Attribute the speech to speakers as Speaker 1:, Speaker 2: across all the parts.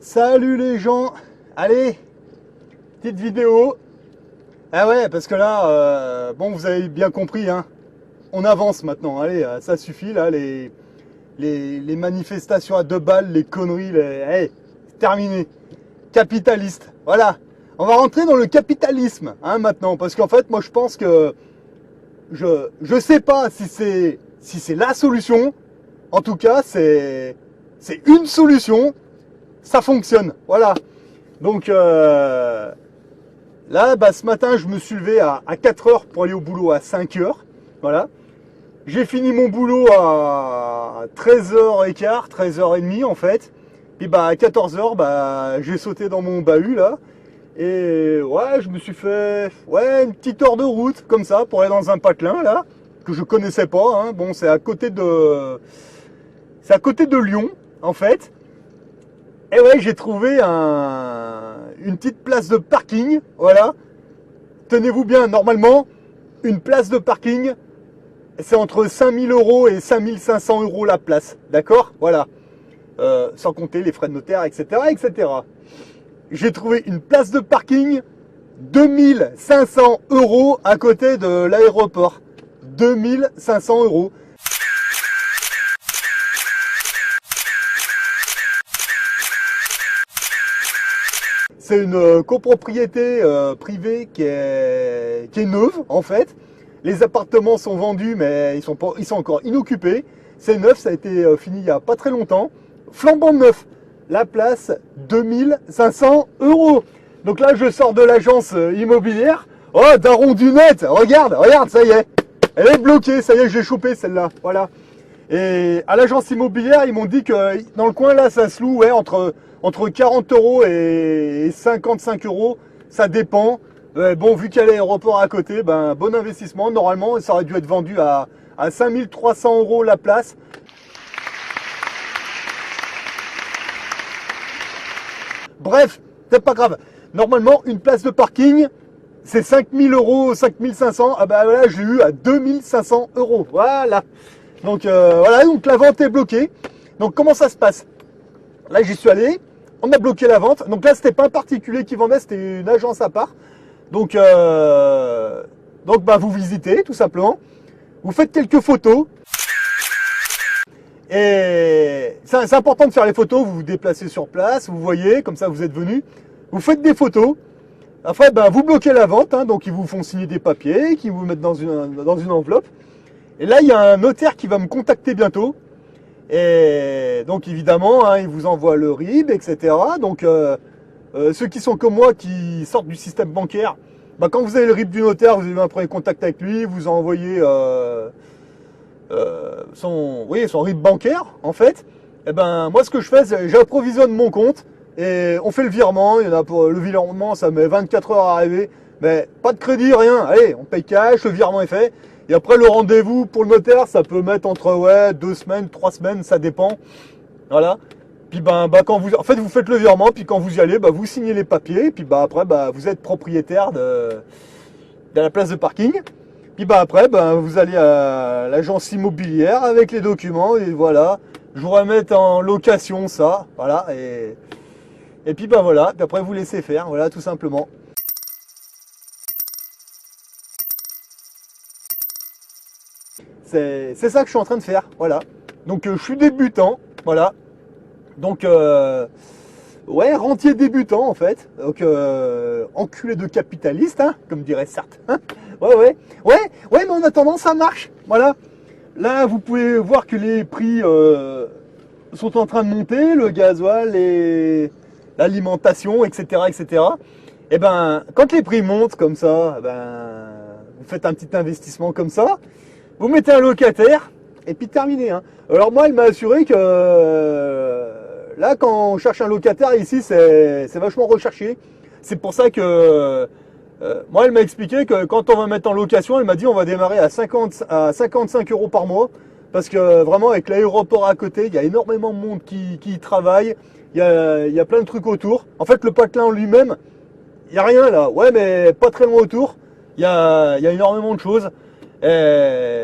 Speaker 1: Salut les gens. Allez, petite vidéo. Ah ouais, parce que là, bon, vous avez bien compris, hein. On avance maintenant. Allez, ça suffit là, les manifestations à 2 balles, les conneries, hey, c'est terminé. Capitaliste, voilà. On va rentrer dans le capitalisme, hein, maintenant, parce qu'en fait, moi, je pense que je sais pas si c'est la solution. En tout cas, c'est une solution. Ça fonctionne, voilà. Donc là, bah, ce matin, je me suis levé à 4 heures pour aller au boulot à 5 heures. Voilà. J'ai fini mon boulot à 13h15, 13h30 en fait. Puis bah à 14h, bah, j'ai sauté dans mon bahut là. Et ouais, je me suis fait une petite heure de route comme ça pour aller dans un patelin là, que je connaissais pas, hein. Bon, c'est à côté de Lyon en fait. Et ouais, j'ai trouvé une petite place de parking, voilà. Tenez-vous bien, normalement, une place de parking, c'est entre 5000 € et 5500 € la place, d'accord? Voilà. Sans compter les frais de notaire, etc., etc. J'ai trouvé une place de parking, 2500 € à côté de l'aéroport. 2500 €. C'est une copropriété privée qui est neuve en fait. Les appartements sont vendus mais ils sont encore inoccupés. C'est neuf, ça a été fini il n'y a pas très longtemps. Flambant neuf. La place, 2500 €. Donc là je sors de l'agence immobilière. Oh, daron du net, regarde, ça y est. Elle est bloquée, ça y est, je l'ai chopée celle-là. Voilà. Et à l'agence immobilière, ils m'ont dit que dans le coin là, ça se loue entre 40 € et 55 €, ça dépend. Bon, vu qu'il y a l'aéroport à côté, ben, bon investissement. Normalement, ça aurait dû être vendu à 5300 € la place. Bref, c'est pas grave. Normalement, une place de parking, c'est 5000 €, 5500. Ah bah voilà, j'ai eu à 2500 €. Voilà. Donc voilà, donc la vente est bloquée. Donc comment ça se passe? Là, j'y suis allé. On a bloqué la vente. Donc là, c'était pas un particulier qui vendait, c'était une agence à part. Donc bah, vous visitez tout simplement. Vous faites quelques photos. Et c'est important de faire les photos. Vous vous déplacez sur place, vous voyez, comme ça vous êtes venu. Vous faites des photos. Après, bah, vous bloquez la vente. Hein, donc ils vous font signer des papiers, qui vous mettent dans une enveloppe. Et là, il y a un notaire qui va me contacter bientôt. Et donc évidemment, hein, il vous envoie le RIB, etc. Donc ceux qui sont comme moi, qui sortent du système bancaire, bah, quand vous avez le RIB du notaire, vous avez un premier contact avec lui, vous envoyez son RIB bancaire, en fait. Et ben moi, ce que je fais, c'est j'approvisionne mon compte et on fait le virement. Il y en a pour le virement, ça met 24 heures à arriver, mais pas de crédit, rien. Allez, on paye cash, le virement est fait. Et après, le rendez-vous pour le notaire, ça peut mettre entre 2 semaines, 3 semaines, ça dépend. Voilà. Puis quand vous faites le virement, puis quand vous y allez, vous signez les papiers, puis après, vous êtes propriétaire de la place de parking. Puis après, vous allez à l'agence immobilière avec les documents, et voilà. Je vous remets en location ça, voilà. Et puis voilà. Puis après, vous laissez faire, voilà, tout simplement. C'est ça que je suis en train de faire, voilà. Donc je suis débutant, voilà. Donc ouais, rentier débutant en fait. Donc enculé de capitaliste, hein, comme dirait certains. Ouais, mais en attendant ça marche, voilà. Là vous pouvez voir que les prix sont en train de monter, le gasoil et l'alimentation, etc., etc. Et quand les prix montent comme ça, vous faites un petit investissement comme ça. Vous mettez un locataire, et puis terminé. Hein. Alors moi, elle m'a assuré que là, quand on cherche un locataire ici, c'est vachement recherché. C'est pour ça que moi, elle m'a expliqué que quand on va mettre en location, elle m'a dit on va démarrer à 55 € par mois. Parce que vraiment, avec l'aéroport à côté, il y a énormément de monde qui y travaille. Il y a plein de trucs autour. En fait, le patelin en lui-même, il n'y a rien là. Ouais, mais pas très loin autour. Il y a énormément de choses.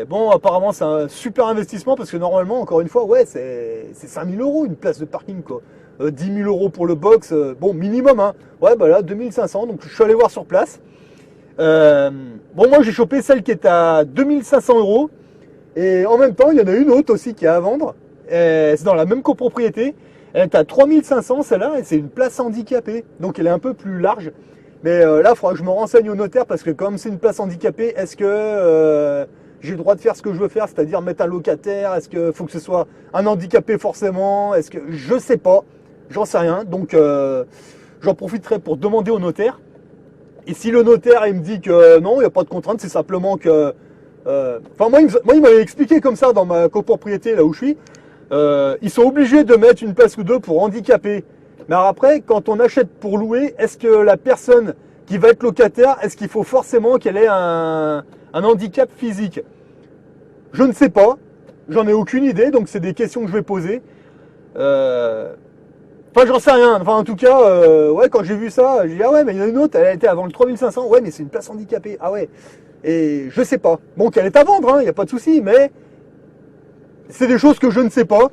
Speaker 1: Bon, apparemment, c'est un super investissement parce que normalement, encore une fois, ouais, c'est 5 000 € une place de parking, quoi. 10 000 € pour le box, bon, minimum, hein. Ouais, bah là, 2500, donc je suis allé voir sur place. Bon, moi, j'ai chopé celle qui est à 2500 €. Et en même temps, il y en a une autre aussi qui est à vendre. C'est dans la même copropriété. Elle est à 3500, celle-là, et c'est une place handicapée. Donc, elle est un peu plus large. Mais là, il faudra que je me renseigne au notaire parce que comme c'est une place handicapée, est-ce que j'ai le droit de faire ce que je veux faire, c'est-à-dire mettre un locataire? Est-ce qu'il faut que ce soit un handicapé forcément? Est-ce que je sais pas, j'en sais rien. Donc j'en profiterai pour demander au notaire. Et si le notaire il me dit que non, il n'y a pas de contrainte, c'est simplement que, enfin moi il m'avait expliqué comme ça dans ma copropriété là où je suis. Ils sont obligés de mettre une place ou deux pour handicapés. Mais alors après, quand on achète pour louer, est-ce que la personne qui va être locataire, est-ce qu'il faut forcément qu'elle ait un handicap physique? Je ne sais pas, j'en ai aucune idée, donc c'est des questions que je vais poser. Enfin, j'en sais rien. Enfin, en tout cas, ouais, quand j'ai vu ça, j'ai dit ah ouais, mais il y en a une autre, elle a été avant le 3500. Ouais, mais c'est une place handicapée. Ah ouais. Et je sais pas. Bon, qu'elle est à vendre, il n'y a pas de souci, mais c'est des choses que je ne sais pas.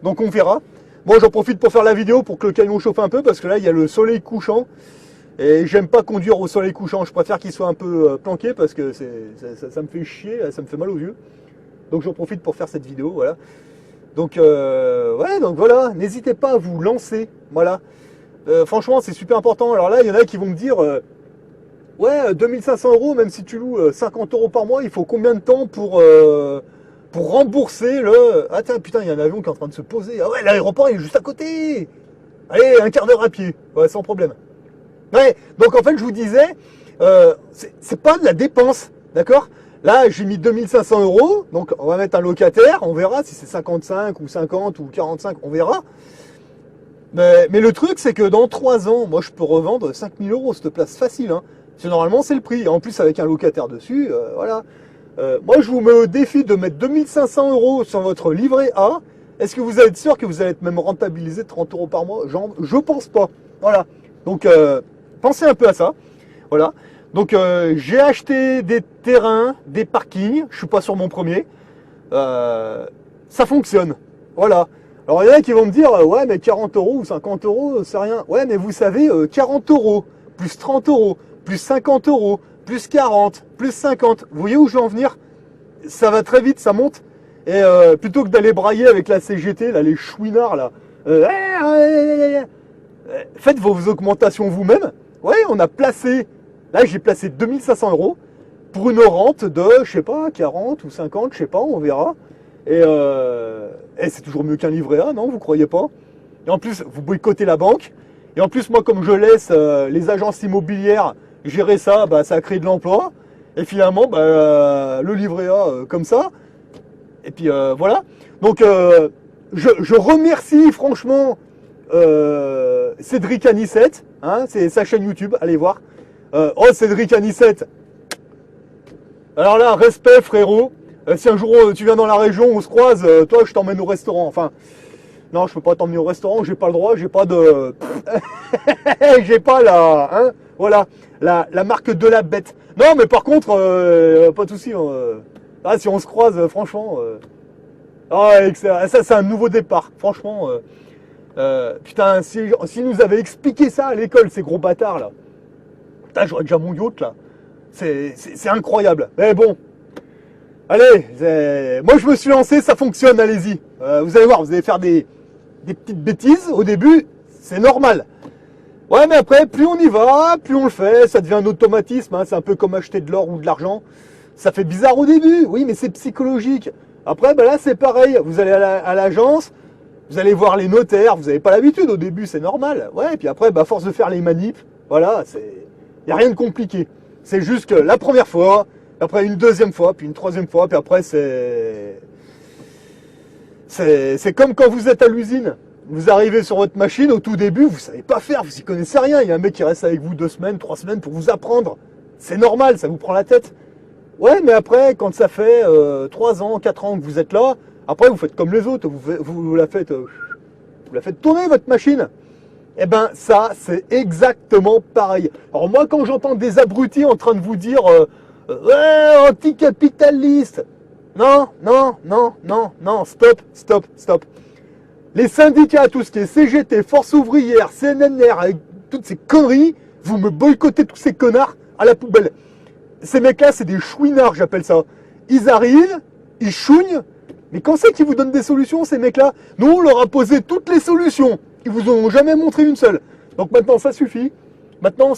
Speaker 1: Donc on verra. Bon, j'en profite pour faire la vidéo pour que le camion chauffe un peu parce que là, il y a le soleil couchant. Et j'aime pas conduire au soleil couchant. Je préfère qu'il soit un peu planqué parce que ça me fait chier, ça me fait mal aux yeux. Donc j'en profite pour faire cette vidéo, voilà. Donc ouais, donc voilà. N'hésitez pas à vous lancer, voilà. Franchement, c'est super important. Alors là, il y en a qui vont me dire, ouais, 2500 €, même si tu loues 50 € par mois, il faut combien de temps pour rembourser le... Ah tiens, putain, il y a un avion qui est en train de se poser. Ah ouais, l'aéroport il est juste à côté. Allez, un quart d'heure à pied. Ouais, sans problème. Ouais, donc en fait, je vous disais, c'est pas de la dépense, d'accord? Là, j'ai mis 2500 €, donc on va mettre un locataire, on verra si c'est 55 ou 50 ou 45, on verra. Mais le truc, c'est que dans 3 ans, moi, je peux revendre 5000 € cette place facile, hein. Parce que normalement, c'est le prix. En plus, avec un locataire dessus, voilà. Moi, je vous mets au défi de mettre 2500 € sur votre livret A. Est-ce que vous êtes sûr que vous allez être même rentabilisé 30 € par mois? Je pense pas. Voilà. Donc, pensez un peu à ça. Voilà. Donc, j'ai acheté des terrains, des parkings. Je suis pas sur mon premier. Ça fonctionne. Voilà. Alors, il y en a qui vont me dire, ouais, mais 40 € ou 50 €, c'est rien. Ouais, mais vous savez, 40 € plus 30 € plus 50 € plus 40, plus 50. Vous voyez où je veux en venir? Ça va très vite, ça monte. Et plutôt que d'aller brailler avec la CGT, là, les chouinards, là, faites vos augmentations vous-même. Ouais, on a placé, là j'ai placé 2500 € pour une rente de, je sais pas, 40 ou 50, je sais pas, on verra. Et c'est toujours mieux qu'un livret A, non, vous croyez pas? Et en plus, vous boycottez la banque. Et en plus, moi, comme je laisse les agences immobilières gérer ça, bah, ça a créé de l'emploi. Et finalement, bah, le livret A, comme ça. Et puis voilà. Donc, je remercie franchement Cédric Anissette. Hein, c'est sa chaîne YouTube, allez voir. Oh, Cédric Anissette. Alors là, respect frérot. Si un jour tu viens dans la région, on se croise, toi, je t'emmène au restaurant. Enfin, non, je peux pas t'emmener au restaurant, j'ai pas le droit, j'ai pas de... j'ai pas la... Hein, voilà, la marque de la bête. Non, mais par contre, pas de soucis. Ah, si on se croise, franchement... ça, c'est un nouveau départ. Franchement, putain, si nous avaient expliqué ça à l'école, ces gros bâtards, là. Putain, j'aurais déjà mon yacht, là. C'est incroyable. Mais bon... Allez, moi je me suis lancé, ça fonctionne, allez-y. Vous allez voir, vous allez faire des petites bêtises au début, c'est normal. Ouais, mais après, plus on y va, plus on le fait, ça devient un automatisme, hein, c'est un peu comme acheter de l'or ou de l'argent. Ça fait bizarre au début, oui, mais c'est psychologique. Après, ben là, c'est pareil, vous allez à l'agence, vous allez voir les notaires, vous n'avez pas l'habitude, au début, c'est normal. Ouais, et puis après, à force de faire les manips, voilà, il n'y a rien de compliqué. C'est juste que la première fois... Après une deuxième fois, puis une troisième fois, puis après c'est comme quand vous êtes à l'usine. Vous arrivez sur votre machine, au tout début, vous savez pas faire, vous y connaissez rien. Il y a un mec qui reste avec vous 2 semaines, 3 semaines pour vous apprendre. C'est normal, ça vous prend la tête. Ouais, mais après, quand ça fait 3 ans, 4 ans que vous êtes là, après vous faites comme les autres, vous la faites tourner votre machine. Eh ben ça, c'est exactement pareil. Alors moi, quand j'entends des abrutis en train de vous dire Ouais, anticapitaliste. Non, non, non, non, non, stop, stop, stop. Les syndicats, tout ce qui est CGT, Force ouvrière, CNNR, avec toutes ces conneries, vous me boycottez tous ces connards à la poubelle. Ces mecs-là, c'est des chouinards, j'appelle ça. Ils arrivent, ils chouignent, mais quand c'est qu'ils vous donnent des solutions, ces mecs-là? Nous, on leur a posé toutes les solutions. Ils vous en ont jamais montré une seule. Donc maintenant, ça suffit. Maintenant,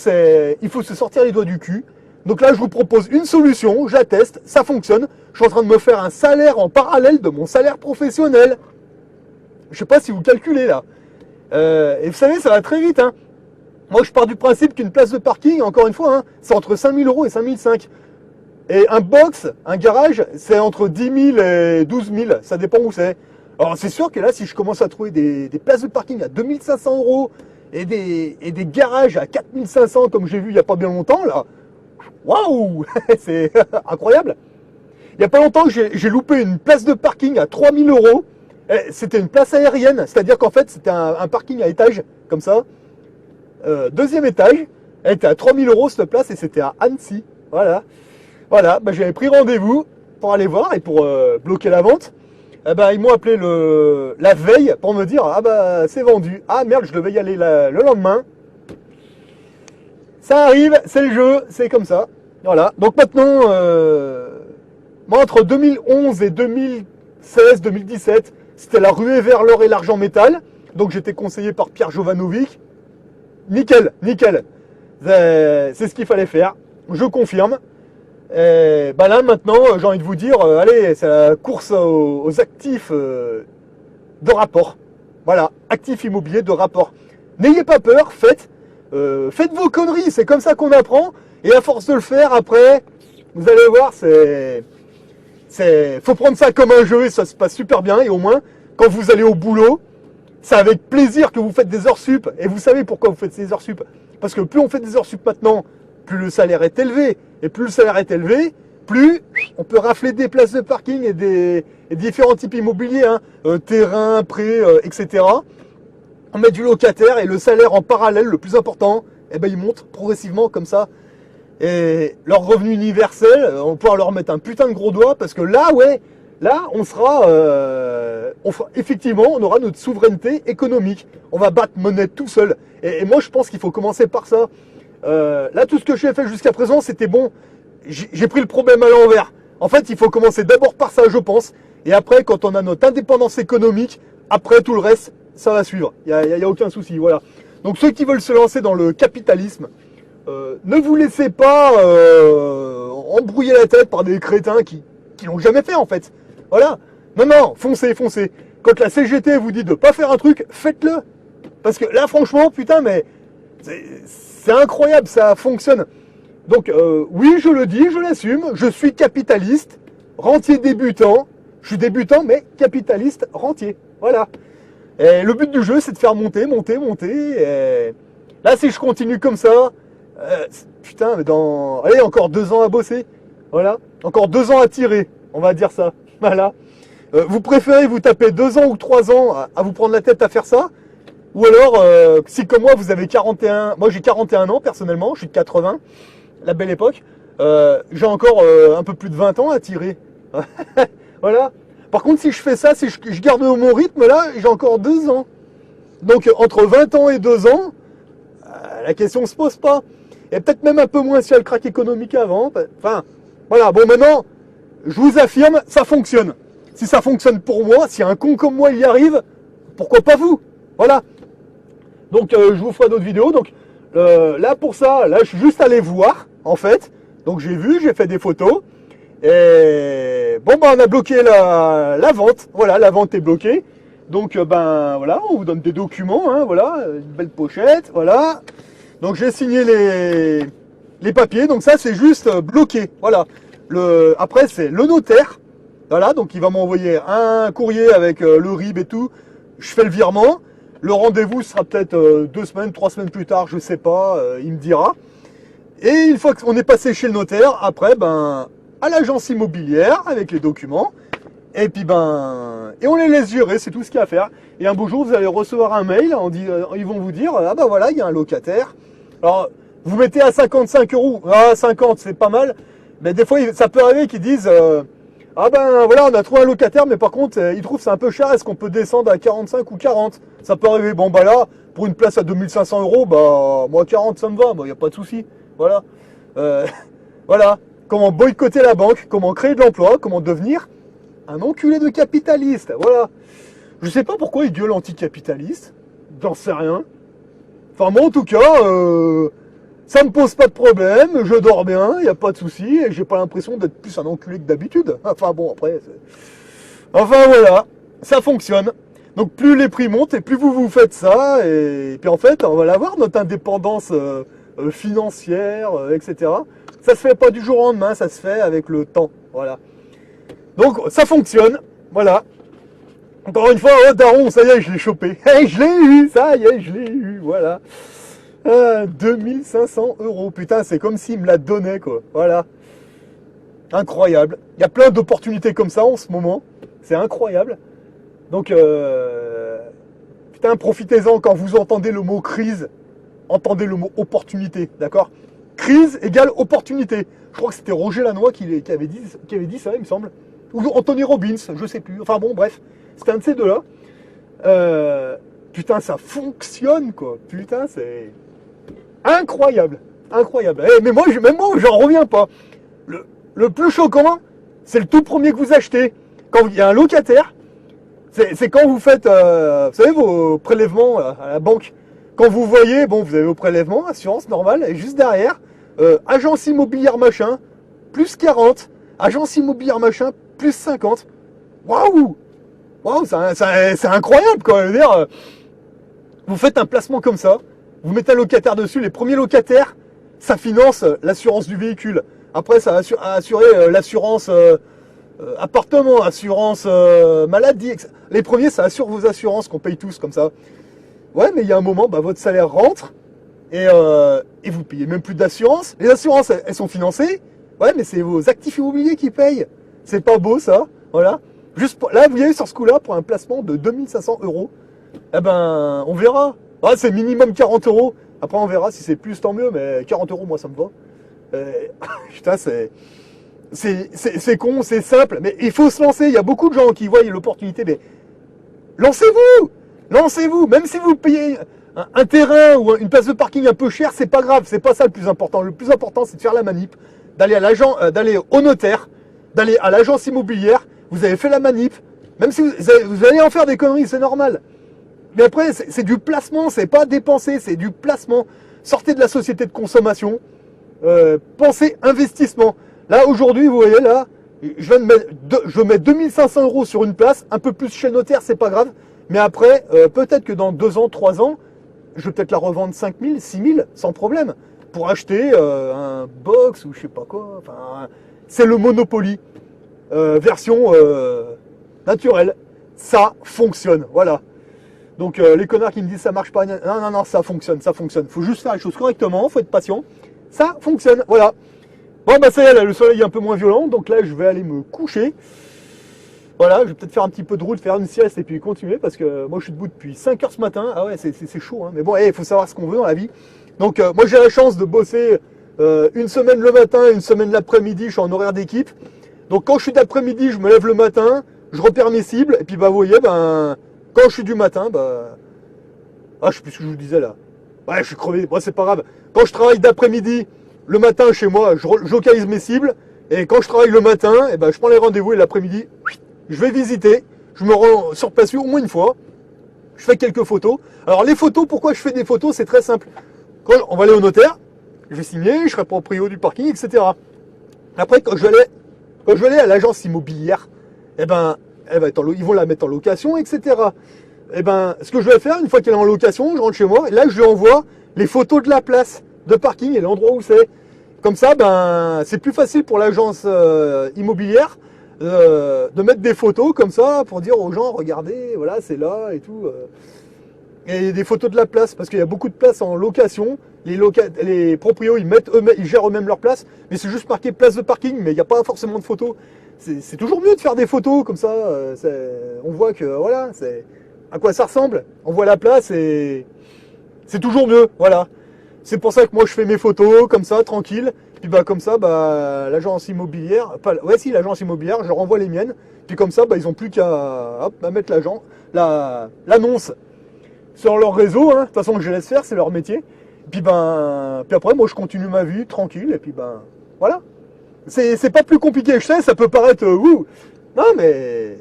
Speaker 1: il faut se sortir les doigts du cul. Donc là, je vous propose une solution, je la teste, ça fonctionne. Je suis en train de me faire un salaire en parallèle de mon salaire professionnel. Je sais pas si vous calculez là. Et vous savez, ça va très vite. Hein. Moi, je pars du principe qu'une place de parking, encore une fois, hein, c'est entre 5 000 € et 5 500. Et un box, un garage, c'est entre 10 000 et 12 000. Ça dépend où c'est. Alors, c'est sûr que là, si je commence à trouver des places de parking à 2 500 € et des garages à 4 500, comme j'ai vu il n'y a pas bien longtemps, là, waouh, c'est incroyable. Il n'y a pas longtemps que j'ai loupé une place de parking à 3 000 €. C'était une place aérienne, c'est-à-dire qu'en fait, c'était un parking à étage, comme ça. Deuxième étage, elle était à 3 000 € cette place et c'était à Annecy. Voilà. Voilà, bah, j'avais pris rendez-vous pour aller voir et pour bloquer la vente. Ils m'ont appelé la veille pour me dire ah bah c'est vendu. Ah merde, je devais y aller le lendemain. Ça arrive, c'est le jeu, c'est comme ça. Voilà. Donc maintenant, moi entre 2011 et 2016, 2017, c'était la ruée vers l'or et l'argent métal. Donc j'étais conseillé par Pierre Jovanovic. Nickel, nickel. C'est ce qu'il fallait faire. Je confirme. Et bah là maintenant, j'ai envie de vous dire, allez, c'est la course aux actifs de rapport. Voilà, actifs immobiliers de rapport. N'ayez pas peur, faites vos conneries, c'est comme ça qu'on apprend. Et à force de le faire, après, vous allez voir, faut prendre ça comme un jeu et ça se passe super bien. Et au moins, quand vous allez au boulot, c'est avec plaisir que vous faites des heures sup. Et vous savez pourquoi vous faites ces heures sup? Parce que plus on fait des heures sup maintenant, plus le salaire est élevé. Et plus le salaire est élevé, plus on peut rafler des places de parking et différents types immobiliers, hein, terrain, prêt, etc. On met du locataire et le salaire en parallèle, le plus important, il monte progressivement comme ça. Et leur revenu universel, on va pouvoir leur mettre un putain de gros doigt parce que là, ouais, là, effectivement, on aura notre souveraineté économique. On va battre monnaie tout seul. Et moi, je pense qu'il faut commencer par ça. Là, tout ce que j'ai fait jusqu'à présent, c'était bon. J'ai pris le problème à l'envers. En fait, il faut commencer d'abord par ça, je pense. Et après, quand on a notre indépendance économique, après tout le reste, ça va suivre. Il n'y a aucun souci. Voilà. Donc, ceux qui veulent se lancer dans le capitalisme, ne vous laissez pas embrouiller la tête par des crétins qui l'ont jamais fait, en fait. Voilà. Non, non, foncez, foncez. Quand la CGT vous dit de ne pas faire un truc, faites-le. Parce que là, franchement, putain, mais c'est incroyable, ça fonctionne. Donc, oui, je le dis, je l'assume, je suis capitaliste, rentier débutant. Je suis débutant, mais capitaliste rentier. Voilà. Et le but du jeu, c'est de faire monter, monter, monter. Et là, si je continue comme ça, putain, allez, encore 2 ans à bosser. Voilà. Encore 2 ans à tirer, on va dire ça. Voilà. Vous préférez vous taper 2 ans ou 3 ans à vous prendre la tête à faire ça? Ou alors, si comme moi, vous avez 41... Moi, j'ai 41 ans, personnellement. Je suis de 80. La belle époque. J'ai encore un peu plus de 20 ans à tirer. Voilà. Par contre, si je fais ça, si je garde mon rythme, là, j'ai encore 2 ans. Donc, entre 20 ans et 2 ans, la question ne se pose pas. Et peut-être même un peu moins si elle craque économique avant. Enfin, voilà. Bon, maintenant, je vous affirme, ça fonctionne. Si ça fonctionne pour moi, si un con comme moi il y arrive, pourquoi pas vous? Voilà. Donc, je vous ferai d'autres vidéos. Donc, là, pour ça, là, je suis juste allé voir, en fait. Donc, j'ai vu, j'ai fait des photos. Et bon, on a bloqué la vente. Voilà, la vente est bloquée. Donc, voilà, on vous donne des documents, hein, voilà, une belle pochette, voilà. Donc, j'ai signé les papiers. Donc, ça, c'est juste bloqué. Voilà. Après, c'est le notaire. Voilà, donc il va m'envoyer un courrier avec le RIB et tout. Je fais le virement. Le rendez-vous sera peut-être 2 semaines, 3 semaines plus tard, je sais pas, il me dira. Et une fois qu'on est passé chez le notaire, après, à l'agence immobilière avec les documents. Et puis, et on les laisse gérer, c'est tout ce qu'il y a à faire. Et un beau jour, vous allez recevoir un mail, ils vont vous dire, ah voilà, il y a un locataire. Alors, vous mettez à 55 €. Ah, 50, c'est pas mal. Mais des fois, ça peut arriver qu'ils disent ah ben voilà, on a trouvé un locataire, mais par contre, il trouve que c'est un peu cher, est-ce qu'on peut descendre à 45 ou 40? Ça peut arriver. Bon, bah là, pour une place à 2500 euros, bah moi 40 ça me va, il n'y a pas de souci. Voilà. Euh, voilà. Comment boycotter la banque, comment créer de l'emploi, comment devenir un enculé de capitaliste. Voilà. Je sais pas pourquoi ils gueulent anticapitaliste. J'en sais rien. Enfin, moi, en tout cas, ça me pose pas de problème. Je dors bien, il n'y a pas de souci. Et j'ai pas l'impression d'être plus un enculé que d'habitude. Enfin, bon, après. Enfin, voilà. Ça fonctionne. Donc, plus les prix montent et plus vous faites ça. Et puis, en fait, on va l'avoir, notre indépendance financière, etc. Ça se fait pas du jour au lendemain, ça se fait avec le temps. Voilà. Donc, ça fonctionne. Voilà. Encore une fois, oh daron, ça y est, je l'ai chopé. Hey, je l'ai eu, ça y est, je l'ai eu, voilà. 2500 euros, putain, c'est comme s'il me la donnait, quoi. Voilà. Incroyable. Il y a plein d'opportunités comme ça en ce moment. C'est incroyable. Donc, putain, profitez-en quand vous entendez le mot crise. Entendez le mot opportunité, d'accord? Crise égale opportunité. Je crois que c'était Roger Lannoy qui avait dit ça, il me semble. Ou Anthony Robbins, je sais plus. Enfin bon, bref. C'était un de ces deux-là. Putain, ça fonctionne, quoi. Putain, c'est incroyable. Incroyable. Mais moi, même moi, j'en reviens pas. Le plus choquant, c'est le tout premier que vous achetez. Quand il y a un locataire, c'est quand vous faites, vous savez, vos prélèvements à la banque. Quand vous voyez, bon, vous avez vos prélèvements, assurance normale, et juste derrière, agence immobilière machin, plus 40, agence immobilière machin, plus 50. Waouh! Waouh, c'est incroyable, quoi. Je veux dire, vous faites un placement comme ça, vous mettez un locataire dessus, les premiers locataires, ça finance l'assurance du véhicule. Après, ça va assurer l'assurance appartement, assurance maladie. Etc. Les premiers, ça assure vos assurances qu'on paye tous comme ça. Ouais, mais il y a un moment, bah, votre salaire rentre et vous payez même plus d'assurance. Les assurances, elles sont financées. Ouais, mais c'est vos actifs immobiliers qui payent. C'est pas beau, ça. Voilà. Juste pour, là, vous voyez, sur ce coup-là, pour un placement de 2500 euros, eh ben, on verra. Ah, c'est minimum 40 euros. Après, on verra si c'est plus, tant mieux, mais 40 euros, moi, ça me va. Putain, c'est con, c'est simple, mais il faut se lancer. Il y a beaucoup de gens qui voient l'opportunité, mais lancez-vous! Lancez-vous! Même si vous payez un terrain ou une place de parking un peu cher, c'est pas grave, c'est pas ça le plus important. Le plus important, c'est de faire la manip, d'aller à l'agent, d'aller au notaire, d'aller à l'agence immobilière. Vous avez fait la manip, même si vous allez en faire des conneries, c'est normal. Mais après, c'est du placement, c'est pas dépenser, c'est du placement. Sortez de la société de consommation, pensez investissement. Là, aujourd'hui, vous voyez, là, je mets 2500 euros sur une place, un peu plus chez le notaire, c'est pas grave. Mais après, peut-être que dans 2 ans, 3 ans, je vais peut-être la revendre 5000, 6000, sans problème, pour acheter un box ou je sais pas quoi. Enfin, c'est le Monopoly. Version naturelle. Ça fonctionne, voilà. Donc les connards qui me disent ça marche pas, non, ça fonctionne, ça fonctionne. Faut juste faire les choses correctement, faut être patient. Ça fonctionne, voilà. Bon bah ça y est, là, le soleil est un peu moins violent, donc là je vais aller me coucher. Voilà, je vais peut-être faire un petit peu de route, faire une sieste et puis continuer, parce que moi je suis debout depuis 5 heures ce matin. Ah ouais, c'est chaud, hein. Mais bon, il faut savoir ce qu'on veut dans la vie. Donc moi j'ai la chance de bosser une semaine le matin et une semaine l'après-midi, je suis en horaire d'équipe. Donc quand je suis d'après-midi, je me lève le matin, je repère mes cibles, et puis bah vous voyez, ben quand je suis du matin, bah. Ah, je sais plus ce que je vous disais là. Ouais, je suis crevé, moi c'est pas grave. Quand je travaille d'après-midi, le matin chez moi, je localise mes cibles, et quand je travaille le matin, et ben, je prends les rendez-vous et l'après-midi, je vais visiter, je me rends sur place au moins une fois, je fais quelques photos. Alors les photos, pourquoi je fais des photos? C'est très simple. Quand on va aller au notaire, je vais signer, je serai proprio du parking, etc. Après, quand je vais aller à l'agence immobilière, eh ben, ils vont la mettre en location, etc. Eh ben, ce que je vais faire, une fois qu'elle est en location, je rentre chez moi, et là, je lui envoie les photos de la place de parking et l'endroit où c'est. Comme ça, ben, c'est plus facile pour l'agence immobilière de mettre des photos comme ça pour dire aux gens, regardez, voilà, c'est là et tout. Et des photos de la place, parce qu'il y a beaucoup de places en location. Les proprios, ils gèrent eux-mêmes leur place, mais c'est juste marqué place de parking, mais il n'y a pas forcément de photos. C'est toujours mieux de faire des photos comme ça. On voit que voilà, c'est à quoi ça ressemble. On voit la place et c'est toujours mieux. Voilà. C'est pour ça que moi je fais mes photos comme ça, tranquille. Puis bah comme ça, bah l'agence immobilière, pas, ouais si l'agence immobilière, je renvoie les miennes. Puis comme ça, bah ils ont plus qu'à à mettre l'annonce sur leur réseau. Hein. De toute façon, je laisse faire, c'est leur métier. Puis ben, puis après, moi je continue ma vie tranquille. Et puis ben, voilà. C'est pas plus compliqué. Je sais, ça peut paraître ouh. Non mais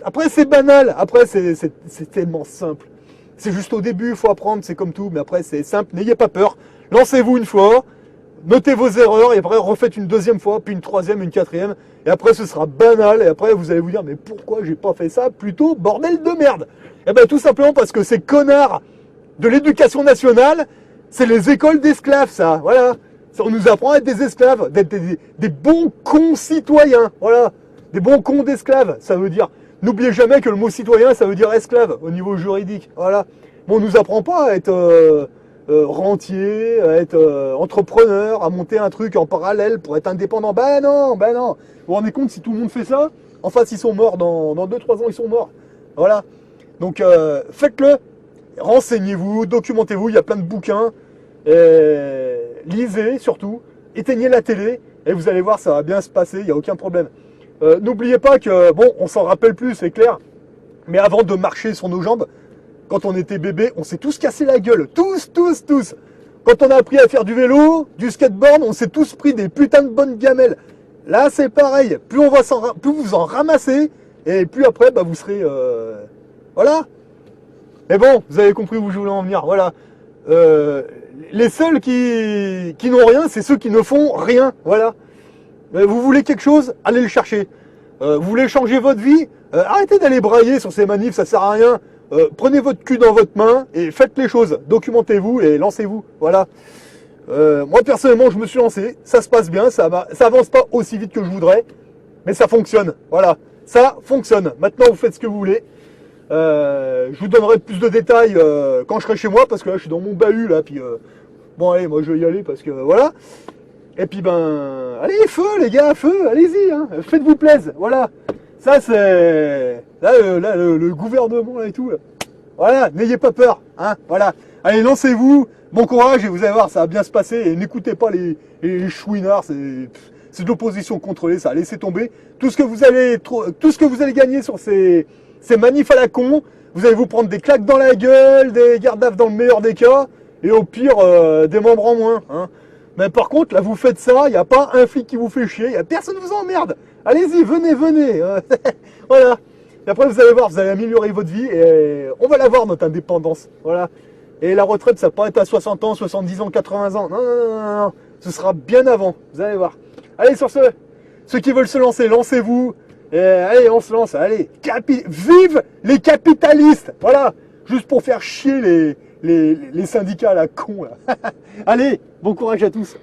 Speaker 1: après c'est banal. Après c'est tellement simple. C'est juste au début, il faut apprendre, c'est comme tout, mais après c'est simple, n'ayez pas peur. Lancez-vous une fois, notez vos erreurs, et après refaites une deuxième fois, puis une troisième, une quatrième, et après ce sera banal, et après vous allez vous dire, mais pourquoi j'ai pas fait ça plutôt, bordel de merde. Et bien tout simplement parce que ces connards de l'éducation nationale, c'est les écoles d'esclaves, ça, voilà. On nous apprend à être des esclaves, d'être des bons cons citoyens, voilà. Des bons cons d'esclaves, ça veut dire. N'oubliez jamais que le mot citoyen, ça veut dire esclave au niveau juridique. Voilà. Bon, on nous apprend pas à être rentier, à être entrepreneur, à monter un truc en parallèle pour être indépendant. Ben non, ben non. Vous vous rendez compte, si tout le monde fait ça, en face, ils sont morts. Dans 2-3 ans, ils sont morts. Voilà. Donc, faites-le. Renseignez-vous, documentez-vous. Il y a plein de bouquins. Lisez surtout. Éteignez la télé. Et vous allez voir, ça va bien se passer. Il n'y a aucun problème. N'oubliez pas que, bon, on s'en rappelle plus, c'est clair, mais avant de marcher sur nos jambes, quand on était bébé, on s'est tous cassé la gueule. Tous. Quand on a appris à faire du vélo, du skateboard, on s'est tous pris des putains de bonnes gamelles. Là, c'est pareil. Plus vous en ramassez, et plus après, bah, vous serez... voilà. Mais bon, vous avez compris où je voulais en venir. Voilà. Les seuls qui n'ont rien, c'est ceux qui ne font rien. Voilà. Vous voulez quelque chose, allez le chercher. Vous voulez changer votre vie, arrêtez d'aller brailler sur ces manifs, ça sert à rien. Prenez votre cul dans votre main et faites les choses. Documentez-vous et lancez-vous. Voilà. Moi personnellement, je me suis lancé, ça se passe bien, ça avance pas aussi vite que je voudrais, mais ça fonctionne. Voilà, ça fonctionne. Maintenant, vous faites ce que vous voulez. Je vous donnerai plus de détails quand je serai chez moi, parce que là, je suis dans mon bahut là. Puis bon, allez, moi, je vais y aller parce que voilà. Et puis ben, allez, feu les gars, feu, allez-y, hein, faites-vous plaisir, voilà. Ça c'est, là le gouvernement là, et tout, là. Voilà, n'ayez pas peur, hein, voilà. Allez, lancez-vous, bon courage et vous allez voir, ça va bien se passer. Et n'écoutez pas les chouinards, c'est de l'opposition contrôlée, ça, laissez tomber. Tout ce que vous allez gagner sur ces manifs à la con, vous allez vous prendre des claques dans la gueule, des gardes à vue dans le meilleur des cas, et au pire, des membres en moins, hein. Mais par contre, là, vous faites ça, il n'y a pas un flic qui vous fait chier, il n'y a personne qui vous emmerde. Allez-y, venez. Voilà. Et après, vous allez voir, vous allez améliorer votre vie et on va l'avoir, notre indépendance. Voilà. Et la retraite, ça va pas être à 60 ans, 70 ans, 80 ans. Non. Ce sera bien avant. Vous allez voir. Allez, sur ceux qui veulent se lancer, lancez-vous. Et allez, on se lance. Allez. Vive les capitalistes. Voilà. Juste pour faire chier les syndicats, là, cons, là. Allez, bon courage à tous.